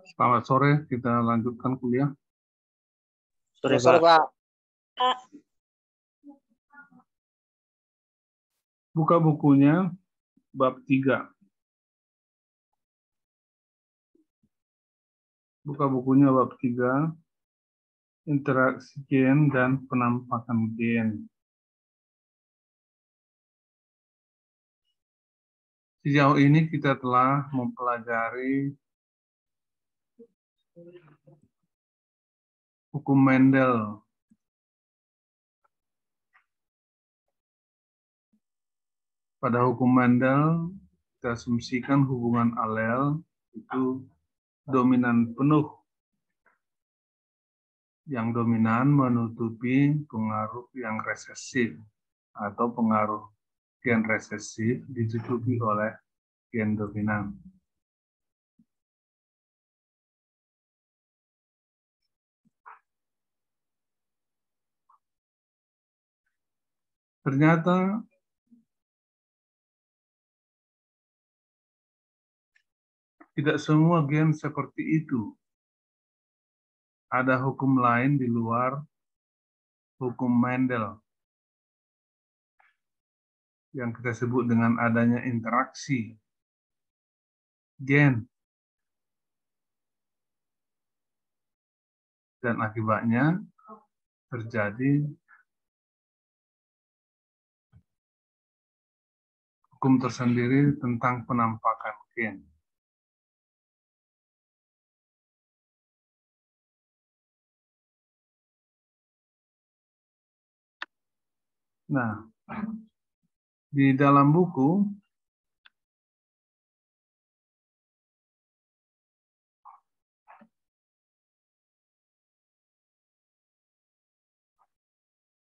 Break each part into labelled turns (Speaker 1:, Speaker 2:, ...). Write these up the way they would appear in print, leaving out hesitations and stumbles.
Speaker 1: Selamat sore, kita lanjutkan kuliah.
Speaker 2: Sore, Pak.
Speaker 1: Buka bukunya, bab 3. Buka bukunya bab 3, interaksi gen dan penampakan gen. Sejauh ini kita telah mempelajari hukum Mendel. Pada hukum Mendel, kita asumsikan hubungan alel itu dominan penuh. Yang dominan menutupi pengaruh yang resesif atau pengaruh gen resesif ditutupi oleh gen dominan. Ternyata tidak semua gen seperti itu. Ada hukum lain di luar hukum Mendel yang kita sebut dengan adanya interaksi gen. Dan akibatnya terjadi hukum tersendiri tentang penampakan gen. Nah, di dalam buku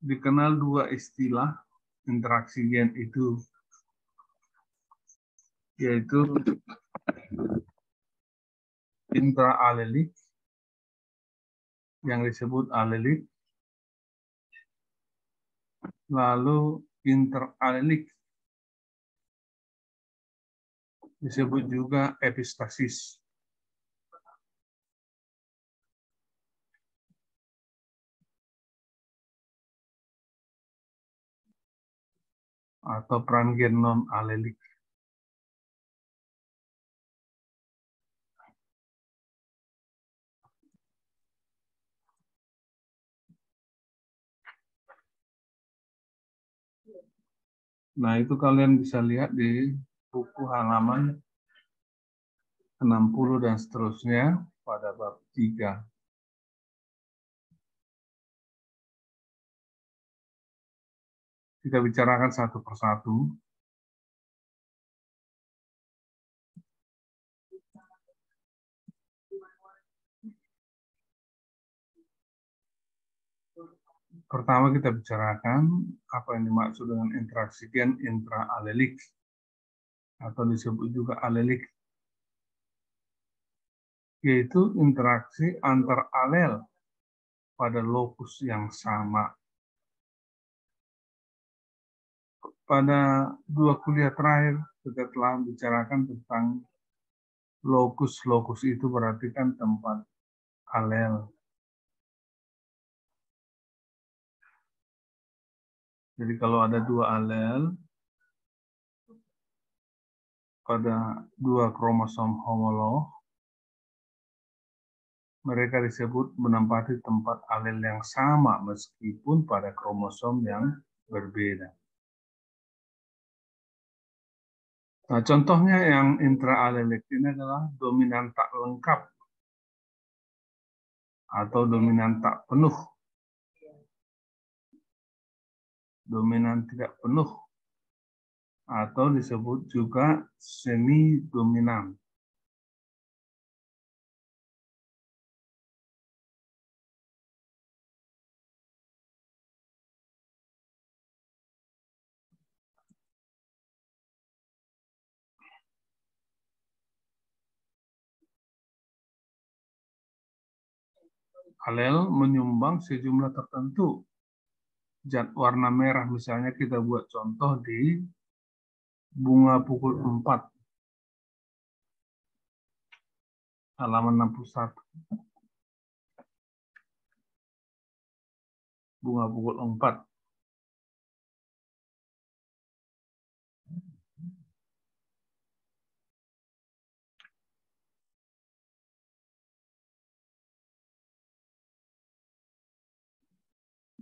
Speaker 1: dikenal dua istilah interaksi gen itu, yaitu intraalelik yang disebut alelik, lalu interalelik disebut juga epistasis. Atau peran gen non-alelik. Nah, itu kalian bisa lihat di buku halaman 60 dan seterusnya pada bab 3. Kita bicarakan satu persatu. Pertama kita bicarakan apa yang dimaksud dengan interaksi gen intraalelik atau disebut juga alelik, yaitu interaksi antar alel pada lokus yang sama. Pada dua kuliah terakhir kita telah bicarakan tentang lokus. Lokus itu berarti kan tempat alel. Jadi kalau ada dua alel pada dua kromosom homolog, mereka disebut menempati tempat alel yang sama meskipun pada kromosom yang berbeda. Nah, contohnya yang intraalelik ini adalah dominan tak lengkap atau dominan tak penuh, dominan tidak penuh, atau disebut juga semi dominan. Alel menyumbang sejumlah tertentu. Zat warna merah misalnya kita buat contoh di bunga pukul 4. halaman 61. Bunga pukul 4.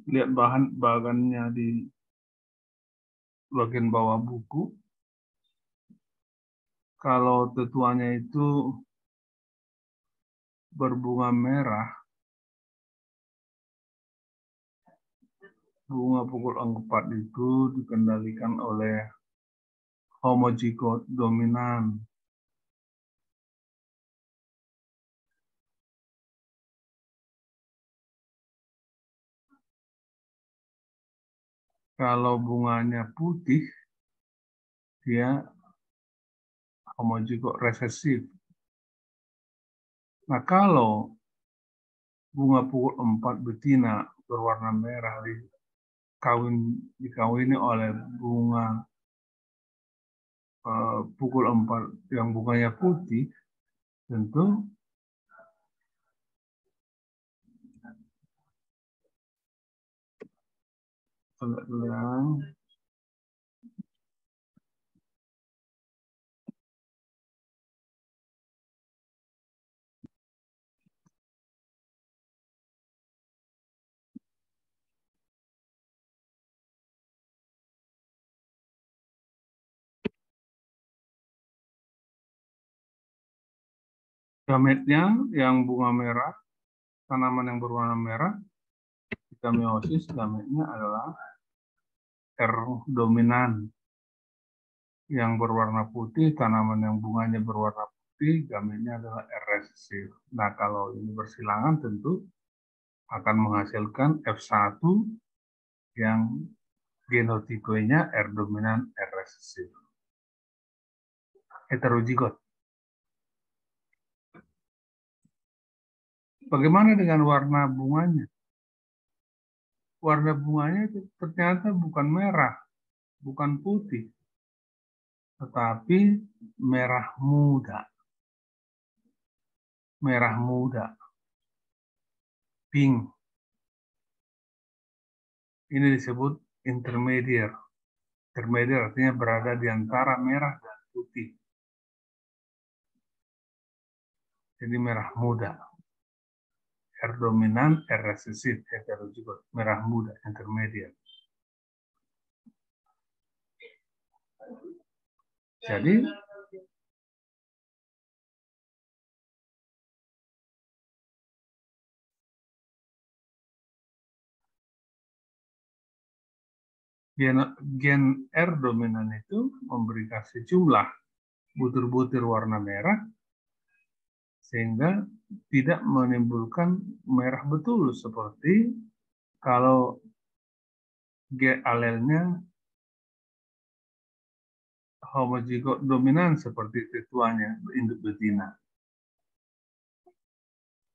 Speaker 1: Lihat bahannya di bagian bawah buku. Kalau tetuannya itu berbunga merah, bunga pukul 4 itu dikendalikan oleh homozigot dominan. Kalau bunganya putih, dia homozigot resesif. Nah, kalau bunga pukul 4 betina berwarna merah dikawini oleh bunga pukul 4 yang bunganya putih, tentu gametnya yang bunga merah, tanaman yang berwarna merah, meiosis, gametnya adalah R dominan. Yang berwarna putih, tanaman yang bunganya berwarna putih, gametnya adalah R resesif. Nah, kalau ini bersilangan tentu akan menghasilkan F1 yang genotipenya R dominan R resesif. Heterozigot. Bagaimana dengan warna bunganya? Warna bunganya ternyata bukan merah, bukan putih, tetapi merah muda. Merah muda. Pink. Ini disebut intermediate. Intermediate artinya berada di antara merah dan putih. Jadi merah muda. R dominan, R resesif, heterozigot. Merah muda, intermediate. Jadi gen R dominan itu memberikan sejumlah butir-butir warna merah sehingga tidak menimbulkan merah betul seperti kalau G alelnya homozigot dominan seperti tetuanya induk betina.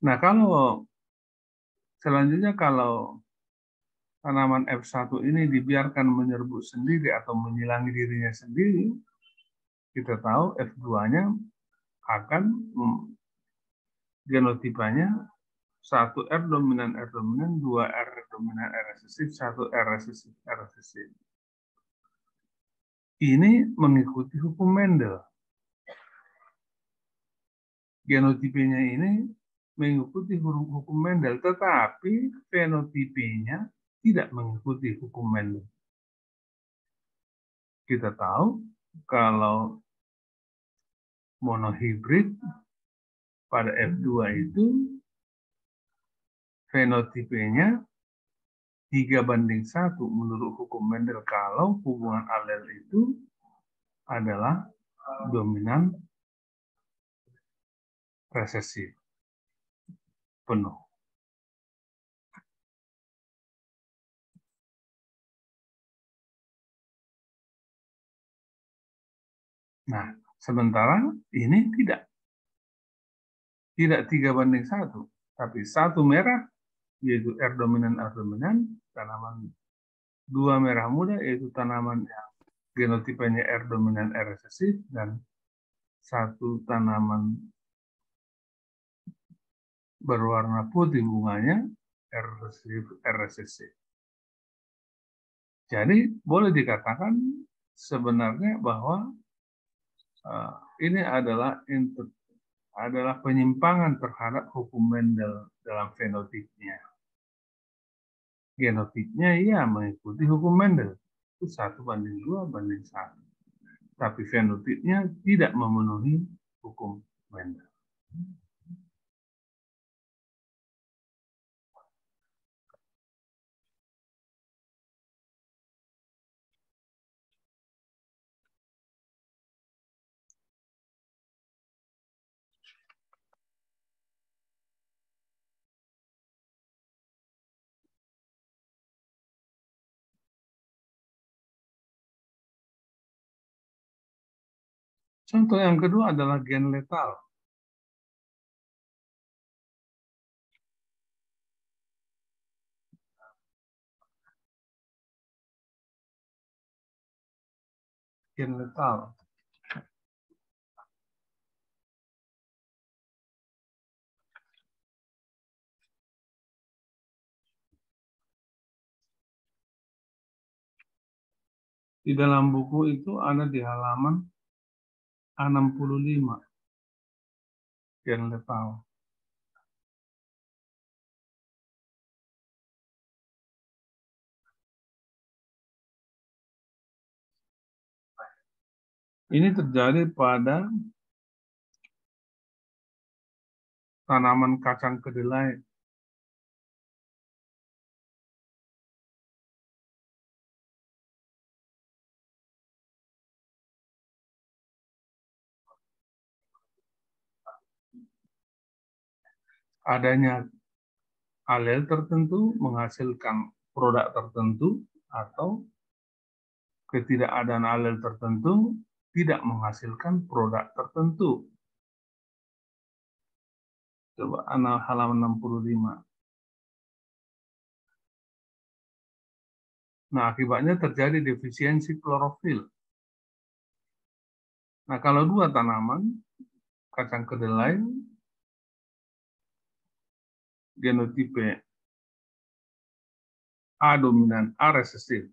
Speaker 1: Nah, kalau selanjutnya kalau tanaman F1 ini dibiarkan menyerbu sendiri atau menyilangi dirinya sendiri, kita tahu F2-nya akan genotipanya 1 R dominan, 2 R dominan, R resesif, 1 R resesif, R resesif. Ini mengikuti hukum Mendel. Genotipenya ini mengikuti hukum Mendel, tetapi fenotipenya tidak mengikuti hukum Mendel. Kita tahu kalau monohibrid pada F2 itu fenotipenya 3:1 menurut hukum Mendel kalau hubungan alel itu adalah dominan resesif penuh. Nah, sementara ini tidak 3:1, tapi 1 merah yaitu R dominan, tanaman 2 merah muda yaitu tanaman yang genotipenya R dominan, R resesif, dan 1 tanaman berwarna putih bunganya RCC. Jadi boleh dikatakan sebenarnya bahwa ini adalah penyimpangan terhadap hukum Mendel dalam fenotipnya. Genotipnya ia mengikuti hukum Mendel, itu 1:2:1. Tapi fenotipnya tidak memenuhi hukum Mendel. Contoh yang kedua adalah gen letal. Gen letal. Di dalam buku itu ada di halaman 65. Gen letal. Ini terjadi pada tanaman kacang kedelai. Adanya alel tertentu menghasilkan produk tertentu atau ketidakadaan alel tertentu tidak menghasilkan produk tertentu. Coba halaman 65. Nah, akibatnya terjadi defisiensi klorofil. Nah, kalau dua tanaman, kacang kedelai, genotipe A dominan, A resesif.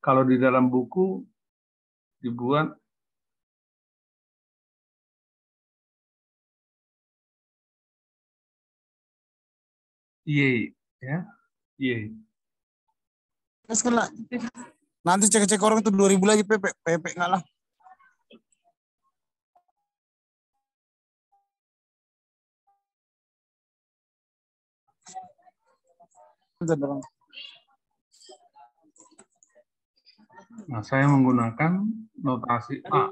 Speaker 1: Kalau di dalam buku dibuat Y, ya, Y.
Speaker 3: Nanti cek-cek orang itu 2000 lagi PP enggak lah.
Speaker 1: Nah, saya menggunakan notasi A.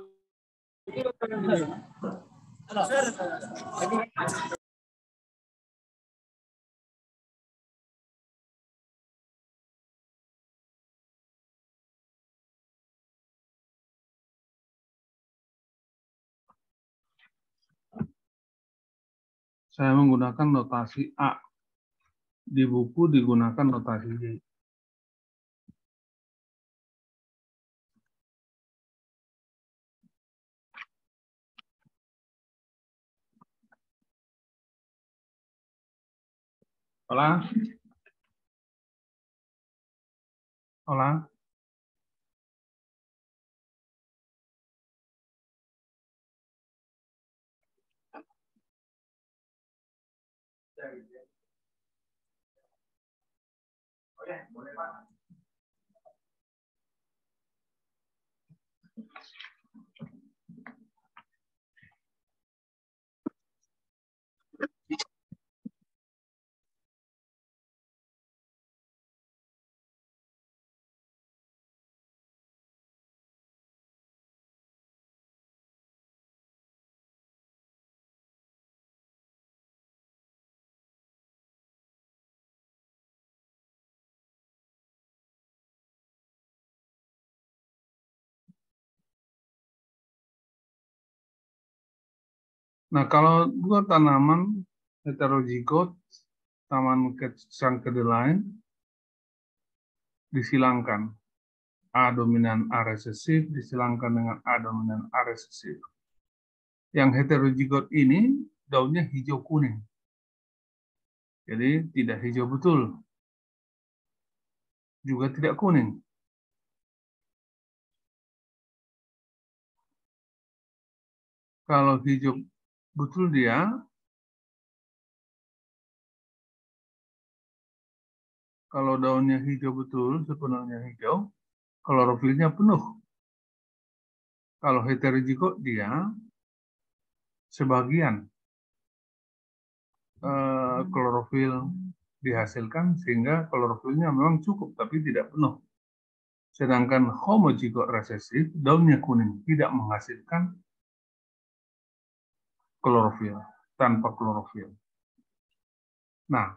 Speaker 1: Saya menggunakan notasi A. Di buku digunakan notasi Y. Hola. Hola. Boleh, Pak. Nah, kalau dua tanaman heterozigot, taman kacang kedelai, disilangkan. A dominan A resesif disilangkan dengan A dominan A resesif. Yang heterozigot ini daunnya hijau kuning. Jadi tidak hijau betul. Juga tidak kuning. Kalau hijau betul dia, kalau daunnya hijau betul, sepenuhnya hijau, klorofilnya penuh. Kalau heterozigot dia sebagian klorofil dihasilkan sehingga klorofilnya memang cukup tapi tidak penuh. Sedangkan homozigot resesif daunnya kuning tidak menghasilkan klorofil, tanpa klorofil. Nah,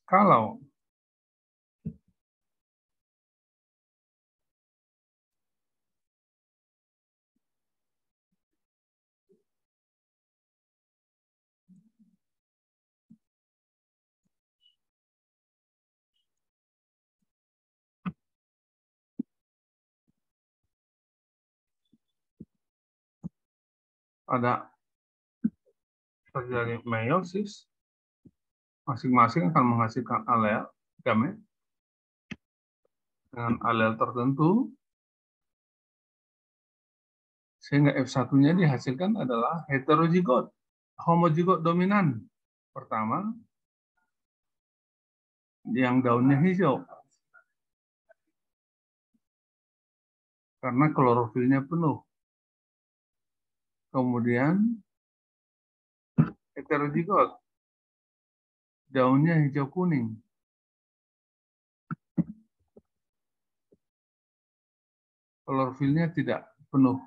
Speaker 1: kalau ada terjadi meiosis, masing-masing akan menghasilkan alel gamet dengan alel tertentu, sehingga F1-nya dihasilkan adalah heterozigot, homozigot dominan. Pertama, yang daunnya hijau, karena klorofilnya penuh. Kemudian, heterozigot, daunnya hijau kuning. Klorofilnya tidak penuh,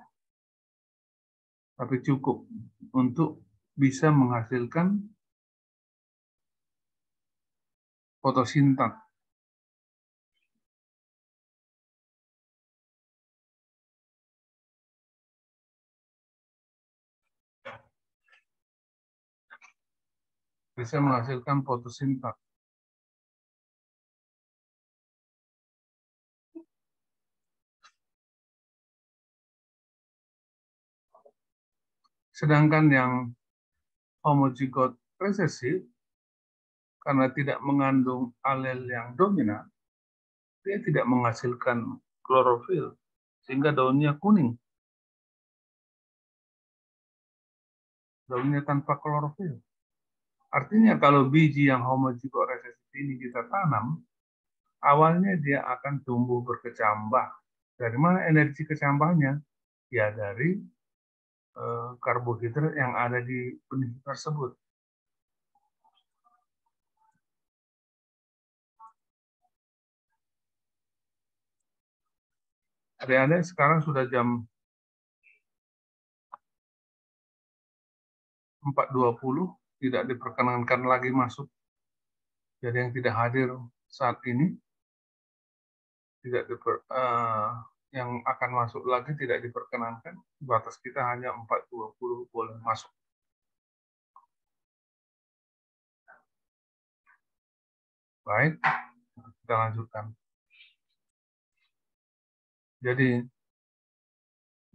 Speaker 1: tapi cukup untuk bisa menghasilkan fotosintat. Bisa menghasilkan fotosintat. Sedangkan yang homozigot resesif, karena tidak mengandung alel yang dominan, dia tidak menghasilkan klorofil, sehingga daunnya kuning. Daunnya tanpa klorofil. Artinya kalau biji yang homozigot resesif ini kita tanam, awalnya dia akan tumbuh berkecambah. Dari mana energi kecambahnya? Ya dari karbohidrat yang ada di benih tersebut. Adik-adik sekarang sudah jam 4.20, tidak diperkenankan lagi masuk. Jadi yang tidak hadir saat ini, yang akan masuk lagi tidak diperkenankan. Batas kita hanya 4.20 boleh masuk. Baik, kita lanjutkan. Jadi,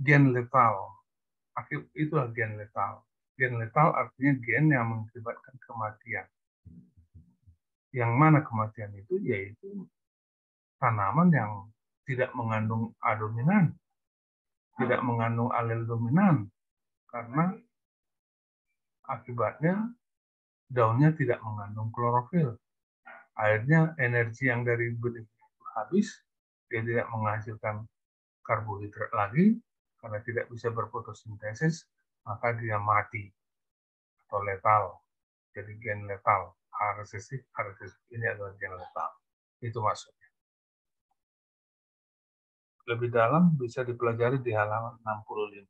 Speaker 1: gen letal. Itulah gen letal. Gen letal artinya gen yang mengakibatkan kematian. Yang mana kematian itu? Yaitu tanaman yang tidak mengandung A dominan, tidak mengandung alel dominan, karena akibatnya daunnya tidak mengandung klorofil. Akhirnya energi yang dari benih habis, dia tidak menghasilkan karbohidrat lagi, karena tidak bisa berfotosintesis, maka dia mati atau letal. Jadi gen letal. A resesif ini adalah gen letal. Itu maksudnya. Lebih dalam bisa dipelajari di halaman 65.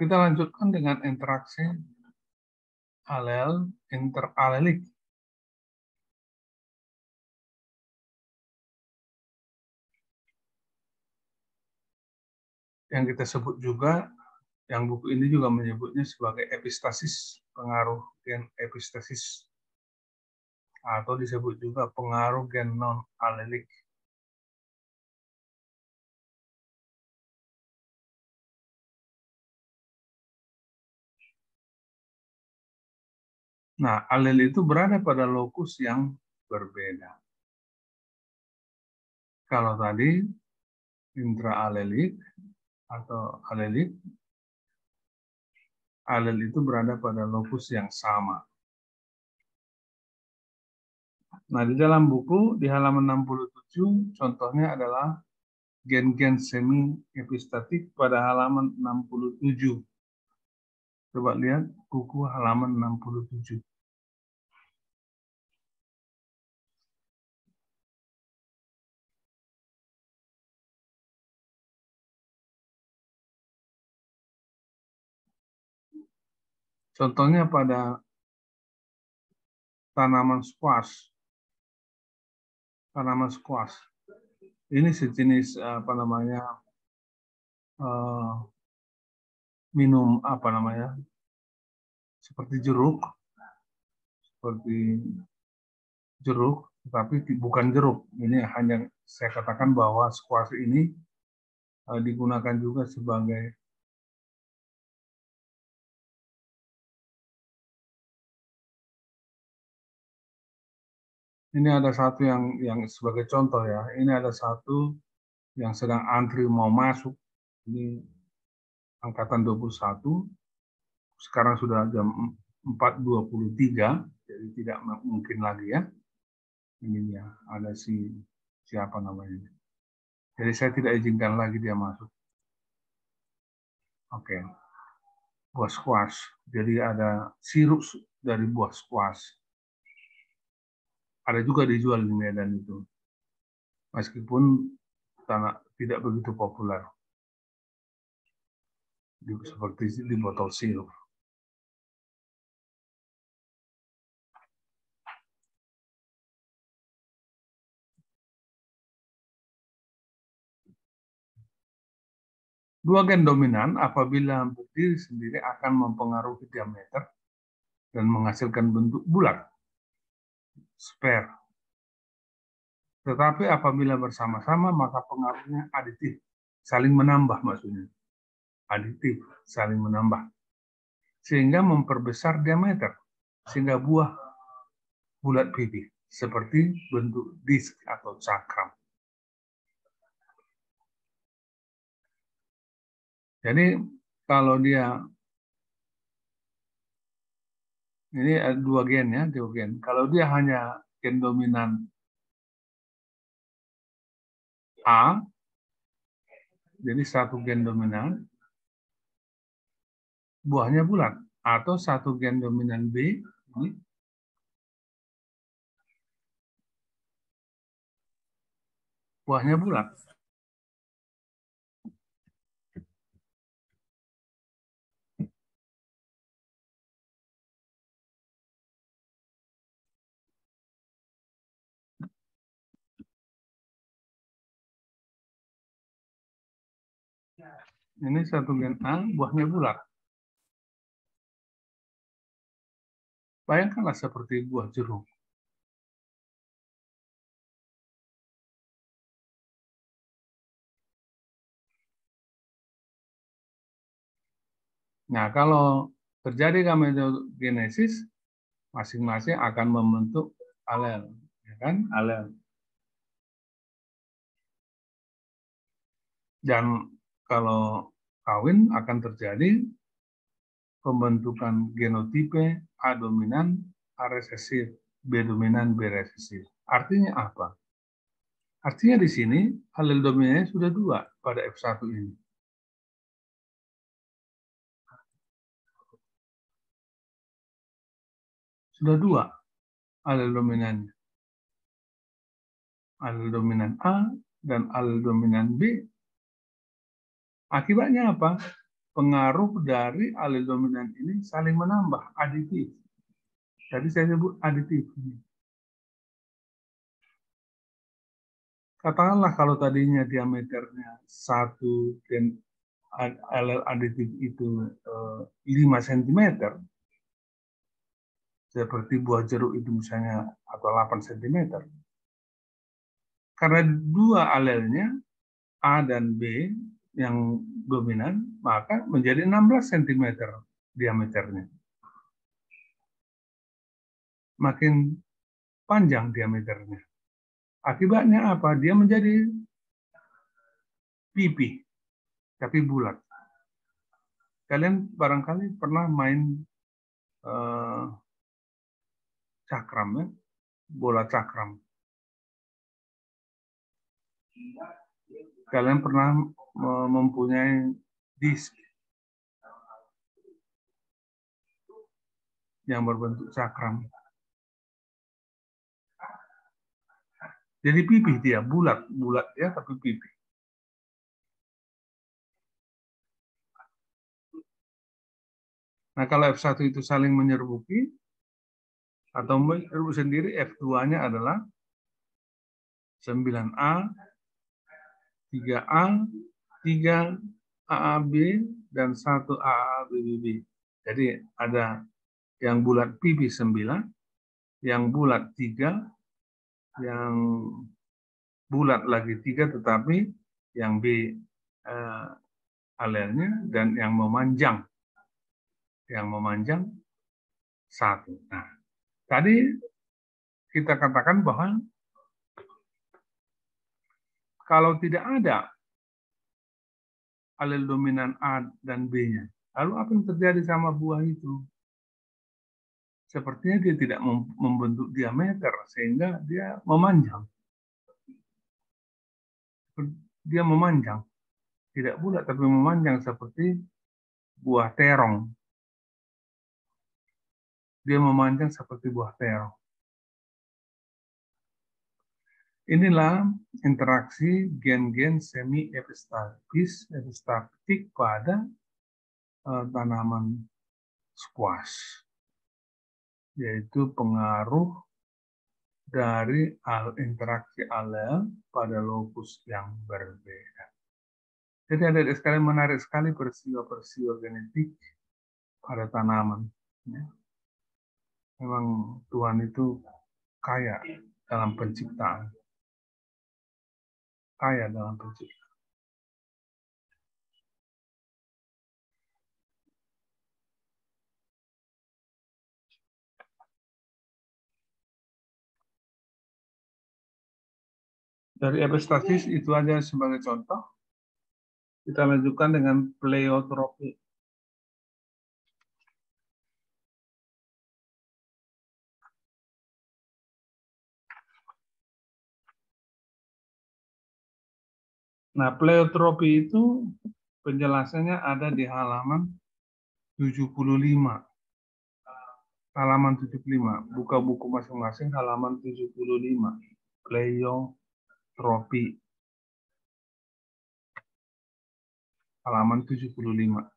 Speaker 1: Kita lanjutkan dengan interaksi alel interalelik. Yang kita sebut juga, yang buku ini juga menyebutnya sebagai epistasis, pengaruh gen epistasis. Atau disebut juga pengaruh gen non-alelik. Nah, alel itu berada pada lokus yang berbeda. Kalau tadi intraalelik atau alelik, alel itu berada pada lokus yang sama. Nah, di dalam buku di halaman 67 contohnya adalah gen-gen semi epistatik pada halaman 67. Coba lihat buku halaman 67. Contohnya pada tanaman squash. Tanaman squash. Ini sejenis minum seperti jeruk, tapi bukan jeruk. Ini hanya saya katakan bahwa squash ini digunakan juga sebagai ini ada satu yang sebagai contoh ya. Ini ada satu yang sedang antri mau masuk. Ini angkatan 21. Sekarang sudah jam 4.23, jadi tidak mungkin lagi ya. Ini ya, ada siapa namanya. Jadi saya tidak izinkan lagi dia masuk. Oke. Buah squash. Jadi ada sirup dari buah squash. Ada juga dijual di Medan itu. Meskipun tidak begitu populer. Seperti di botol sirup. Dua gen dominan apabila berdiri sendiri akan mempengaruhi diameter dan menghasilkan bentuk bulat, sphere. Tetapi apabila bersama-sama maka pengaruhnya aditif, saling menambah maksudnya. Aditif, saling menambah. Sehingga memperbesar diameter, sehingga buah bulat pipih, seperti bentuk disk atau cakram. Jadi kalau dia ini ada dua gen ya, dua gen. Kalau dia hanya gen dominan A, jadi satu gen dominan, buahnya bulat. Atau satu gen dominan B, ini buahnya bulat. Ini satu gen A, buahnya bulat. Bayangkanlah seperti buah jeruk. Nah, kalau terjadi gametogenesis, masing-masing akan membentuk alel, ya kan? Alel. Dan kalau kawin akan terjadi pembentukan genotipe A dominan, A resesif, B dominan, B resesif. Artinya apa? Artinya di sini alel dominannya sudah dua pada F1 ini. Sudah dua alel dominannya. Alel dominan A dan alel dominan B. Akibatnya apa? Pengaruh dari alel dominan ini saling menambah, aditif. Tadi saya sebut aditif. Katakanlah kalau tadinya diameternya 1 dan alel aditif itu 5 cm, seperti buah jeruk itu misalnya, atau 8 cm. Karena dua alelnya, A dan B, yang dominan, maka menjadi 16 cm diameternya. makin panjang diameternya. Akibatnya apa? Dia menjadi pipih, tapi bulat. Kalian barangkali pernah main cakram, ya? Bola cakram. Kalian pernah mempunyai disk yang berbentuk cakram. Jadi pipih dia, bulat ya, tapi pipih. Nah, kalau F1 itu saling menyerbuki, atau menyerbu sendiri, F2-nya adalah 9A, 3A, 3 AAB, dan 1 AABB. Jadi ada yang bulat pipih 9, yang bulat 3, yang bulat lagi 3, tetapi yang B alelnya, dan yang memanjang 1. Nah, tadi kita katakan bahwa kalau tidak ada alel dominan A dan B-nya, lalu apa yang terjadi sama buah itu? Sepertinya dia tidak membentuk diameter, sehingga dia memanjang. Dia memanjang. Tidak bulat, tapi memanjang seperti buah terong. Dia memanjang seperti buah terong. Inilah interaksi gen-gen semi epistatik pada tanaman squash, yaitu pengaruh dari interaksi alel pada lokus yang berbeda. Jadi adik-adik sekalian, menarik sekali peristiwa-peristiwa genetik pada tanaman. Memang Tuhan itu kaya dalam penciptaan. Kaya dalam penciptaan. Dari epistasis itu aja sebagai contoh. Kita lanjutkan dengan pleiotropi. Nah, pleiotropi itu penjelasannya ada di halaman 75. Halaman 75. Buka buku masing-masing halaman 75. Pleiotropi. Halaman 75.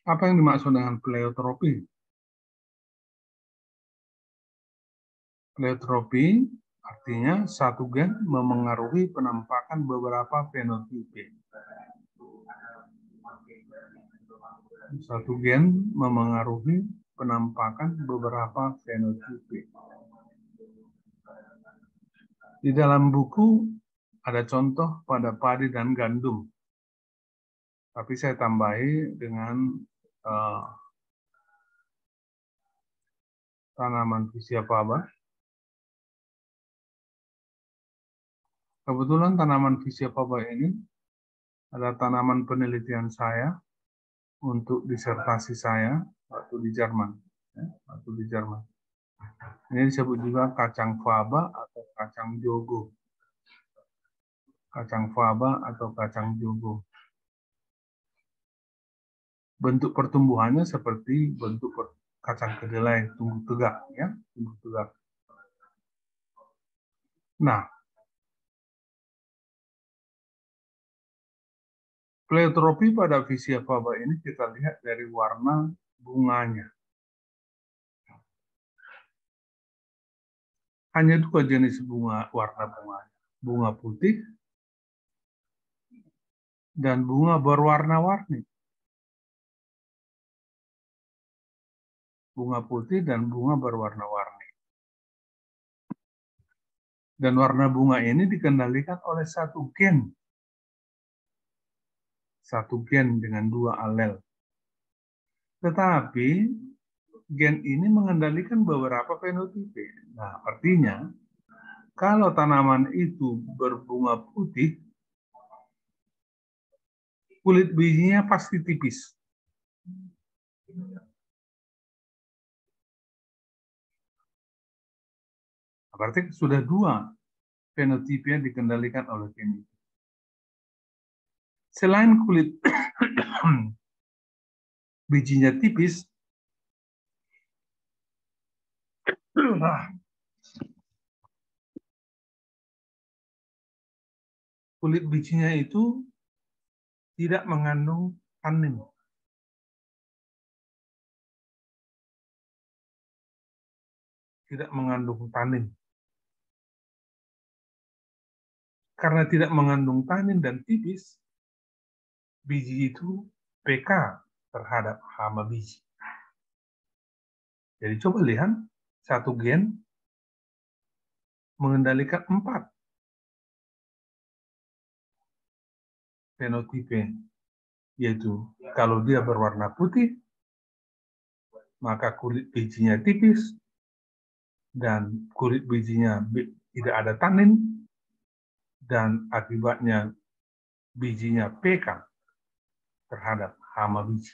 Speaker 1: Apa yang dimaksud dengan pleiotropi? Pleiotropi artinya satu gen memengaruhi penampakan beberapa fenotipe. Satu gen memengaruhi penampakan beberapa fenotipe. Di dalam buku ada contoh pada padi dan gandum. Tapi saya tambahi dengan tanaman Vicia faba. Kebetulan tanaman Vicia faba ini adalah tanaman penelitian saya untuk disertasi saya waktu di Jerman. Ini disebut juga kacang faba atau kacang jogo. Kacang faba atau kacang jogo. Bentuk pertumbuhannya seperti bentuk kacang kedelai, tumbuh tegak, ya, tumbuh tegak. Nah, pleiotropi pada Vicia faba ini kita lihat dari warna bunganya. Hanya dua jenis bunga, warna bunganya. Bunga putih dan bunga berwarna-warni. bunga putih dan bunga berwarna-warni. Dan warna bunga ini dikendalikan oleh satu gen. Satu gen dengan 2 alel. Tetapi gen ini mengendalikan beberapa fenotipe. Nah, artinya kalau tanaman itu berbunga putih, kulit bijinya pasti tipis. Berarti sudah 2 fenotipe yang dikendalikan oleh gen itu. Selain kulit bijinya tipis, kulit bijinya itu tidak mengandung tanin. Tidak mengandung tanin. Karena tidak mengandung tanin dan tipis, biji itu PK terhadap hama biji. Jadi coba lihat, satu gen mengendalikan 4 fenotipe, yaitu kalau dia berwarna putih, maka kulit bijinya tipis, dan kulit bijinya tidak ada tanin, dan akibatnya bijinya PK terhadap hama biji.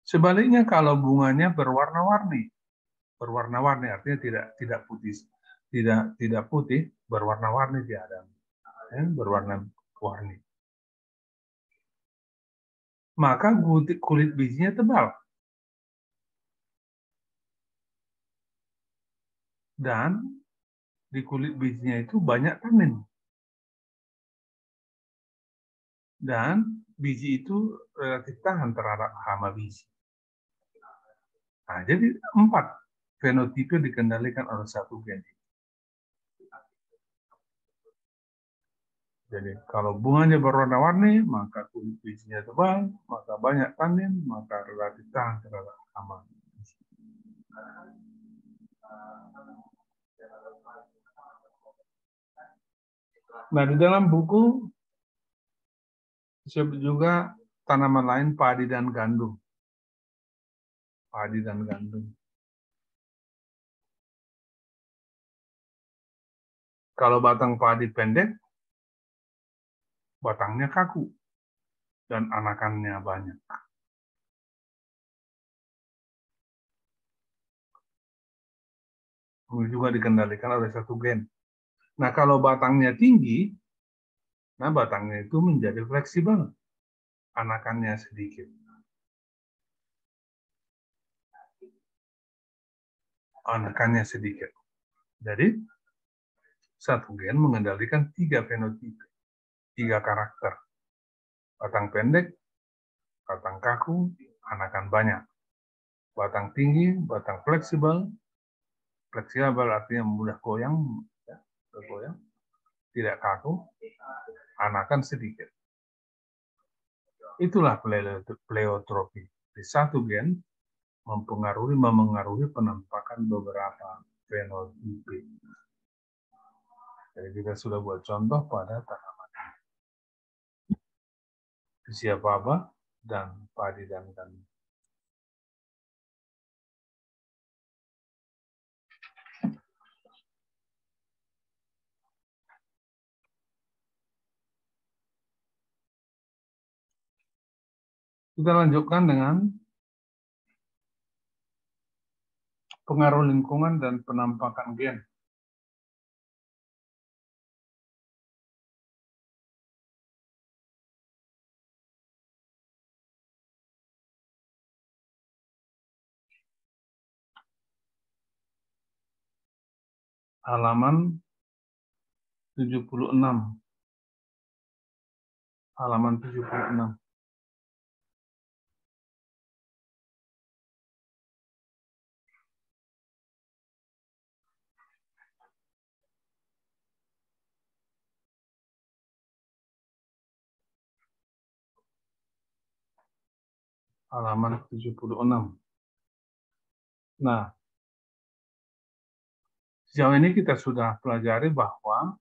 Speaker 1: Sebaliknya kalau bunganya berwarna-warni artinya tidak putih, tidak putih, berwarna-warni dia ada, berwarna-warni. Maka kulit bijinya tebal dan di kulit bijinya itu banyak tanin. Dan biji itu relatif tahan terhadap hama biji. Nah, jadi 4 fenotipe dikendalikan oleh satu gen. Jadi kalau bunganya berwarna-warni, maka kulit bijinya tebal, maka banyak tanin, maka relatif tahan terhadap hama. Nah, di dalam buku disebut juga tanaman lain padi dan gandum. Padi dan gandum. Kalau batang padi pendek, batangnya kaku dan anakannya banyak. Ini juga dikendalikan oleh satu gen. Nah, kalau batangnya tinggi, nah batangnya itu menjadi fleksibel, anakannya sedikit. Anakannya sedikit. Jadi, satu gen mengendalikan 3 fenotipe, 3 karakter. Batang pendek, batang kaku, anakan banyak. Batang tinggi, batang fleksibel. Fleksibel artinya mudah goyang, ya, bergoyang. Tidak kaku, anakan sedikit. Itulah pleiotropi. Di satu gen memengaruhi penampakan beberapa fenotipe. Jadi kita sudah buat contoh pada tanaman usia baba dan padi dan gandum. Kita lanjutkan dengan pengaruh lingkungan dan penampakan gen. Halaman 76. Halaman 76. halaman 76. Nah, sejauh ini kita sudah pelajari bahwa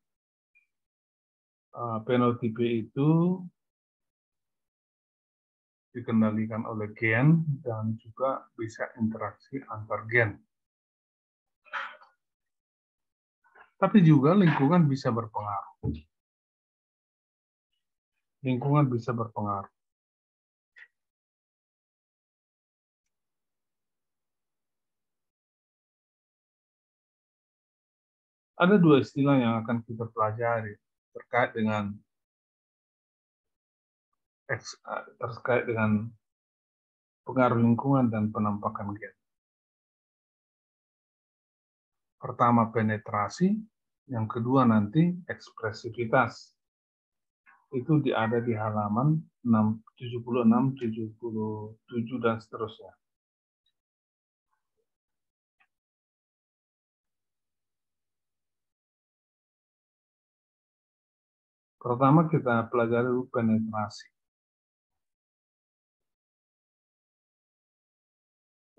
Speaker 1: fenotipe itu dikendalikan oleh gen dan juga bisa interaksi antar gen. Tapi juga lingkungan bisa berpengaruh. Lingkungan bisa berpengaruh. Ada dua istilah yang akan kita pelajari terkait dengan pengaruh lingkungan dan penampakan gen. Pertama penetrasi, yang kedua nanti ekspresivitas. Itu ada di halaman 76, 77, dan seterusnya. Pertama kita pelajari dulu penetrasi.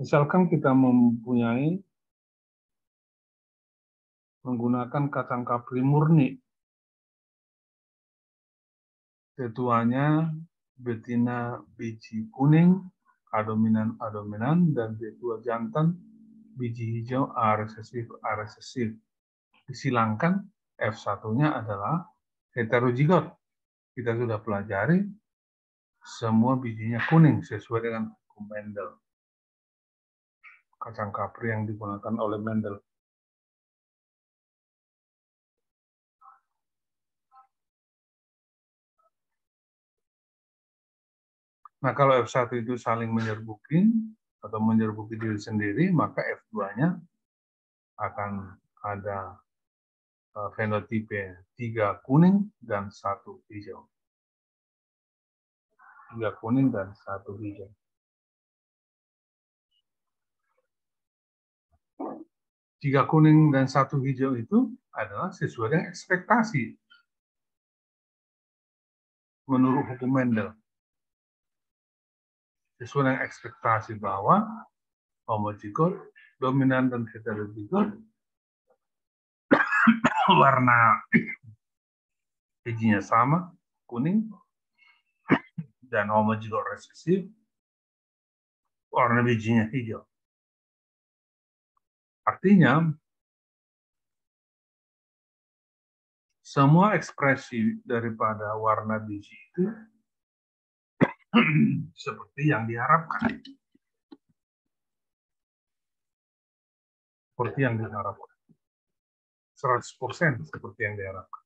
Speaker 1: Misalkan kita menggunakan kacang kapri murni. T2-nya betina biji kuning, A-dominan, dan T2 jantan biji hijau A-resesif. Disilangkan F1-nya adalah heterozigot. Kita sudah pelajari semua bijinya kuning sesuai dengan hukum Mendel. Kacang kapri yang digunakan oleh Mendel. Nah, kalau F1 itu saling menyerbuki atau menyerbuki diri sendiri, maka F2-nya akan ada fenotipe 3 kuning dan 1 hijau. 3 kuning dan 1 hijau. Tiga kuning dan 1 hijau itu adalah sesuai dengan ekspektasi menurut hukum Mendel. Sesuai dengan ekspektasi bahwa homozigot, dominan dan heterozigot, warna bijinya sama, kuning, dan homozigot resesif, warna bijinya hijau. Artinya, semua ekspresi daripada warna biji itu seperti yang diharapkan. Seperti yang diharapkan. 100% seperti yang diharapkan.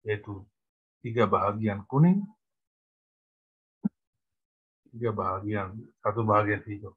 Speaker 1: Yaitu 3 bahagian kuning, 1 bahagian hijau.